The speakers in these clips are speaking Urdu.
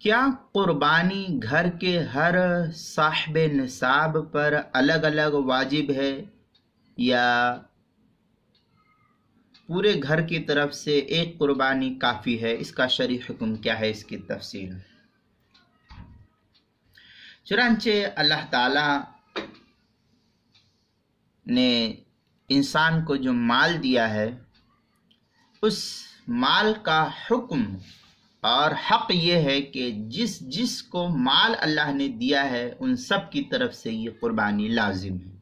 کیا قربانی گھر کے ہر صاحب نصاب پر الگ الگ واجب ہے یا پورے گھر کی طرف سے ایک قربانی کافی ہے؟ اس کا شرعی حکم کیا ہے؟ اس کی تفصیل۔ چنانچہ اللہ تعالی نے انسان کو جو مال دیا ہے، اس مال کا حکم اور حق یہ ہے کہ جس جس کو مال اللہ نے دیا ہے ان سب کی طرف سے یہ قربانی لازم ہے۔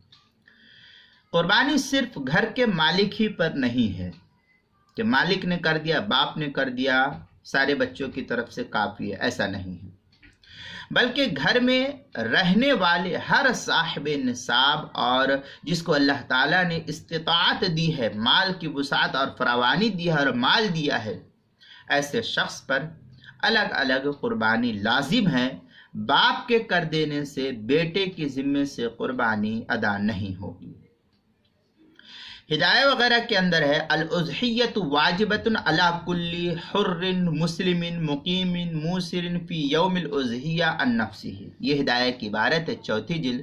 قربانی صرف گھر کے مالک ہی پر نہیں ہے کہ مالک نے کر دیا، باپ نے کر دیا، سارے بچوں کی طرف سے کافی ہے، ایسا نہیں ہے، بلکہ گھر میں رہنے والے ہر صاحب نصاب اور جس کو اللہ تعالیٰ نے استطاعت دی ہے، مال کی وسعت اور فراوانی دی ہے اور مال دیا ہے، ایسے شخص پر الگ الگ قربانی لازم ہے۔ باپ کے کر دینے سے بیٹے کے ذمے سے قربانی ادا نہیں ہوگی۔ ہدایہ وغیرہ کے اندر ہے الاضحیۃ واجبۃ علی کل حر مسلم مقیم موسر فی یوم الاضحیہ عن نفسہ۔ یہ ہدایہ کی عبارت ہے، چوتھی جلد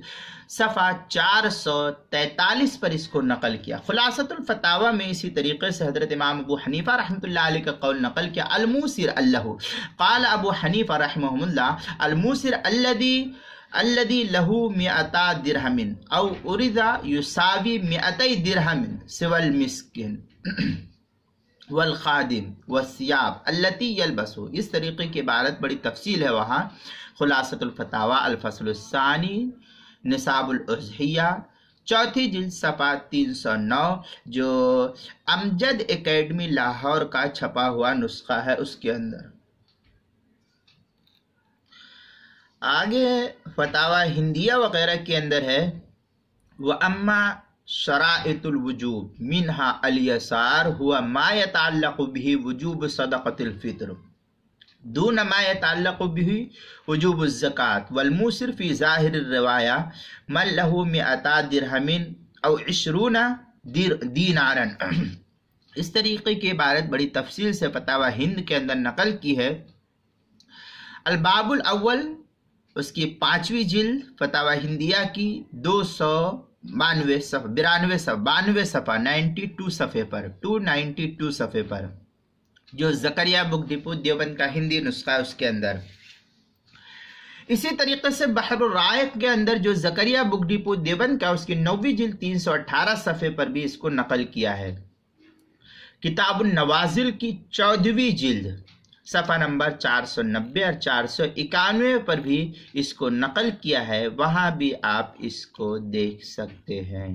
صفحہ 443 پر اس کو نقل کیا۔ خلاصۃ الفتاوی میں اسی طریقے سے حضرت امام ابو حنیفہ رحمۃ اللہ علیہ کا قول نقل کیا، الموسر اللہ قال ابو حنیفہ رحمہ اللہ الموسر الذي له 100 درہم او ارید یساوی 200 درہم سوى المسکن والخادم والثياب التي يلبسه۔ اس طریقے کی عبارت بڑی تفصیل ہے وہاں، خلاصۃ الفتاوی الفصل الثانی نصاب الاضحیہ، چوتھی جلد صفحہ 309، جو امجد اکیڈمی لاہور کا چھپا ہوا نسخہ ہے، اس کے اندر۔ آگے فتاوی ہندیہ وغیرہ کے اندر ہے وَأَمَّا شرائط الوجوب منها اليسار هو ما يتعلق به وجوب صدقة الفطر دون ما يتعلق به وجوب الزکاة والموسر في ظاہر الرواية من له 200 درہم او 20 دینارا۔ اس طریقے کی عبارت بڑی تفصیل سے فتاوی ہند کے اندر نقل کی ہے۔ الباب الاول، اس کی 5ویں جلد فتاوی ہندیہ کی 292 صفحہ 92 صفحے پر، جو زکریا بک ڈپو دیوبند کا ہندی نسخہ ہے، اس کے اندر۔ اسی طریقے سے بحر الرائق کے اندر جو زکریا بک ڈپو دیوبند کا، اس کی 9ویں جلد 318 صفحے پر بھی اس کو نقل کیا ہے۔ کتاب النوازل کی 14ویں جلد صفحہ نمبر 490 اور 491 پر بھی اس کو نقل کیا ہے، وہاں بھی آپ اس کو دیکھ سکتے ہیں۔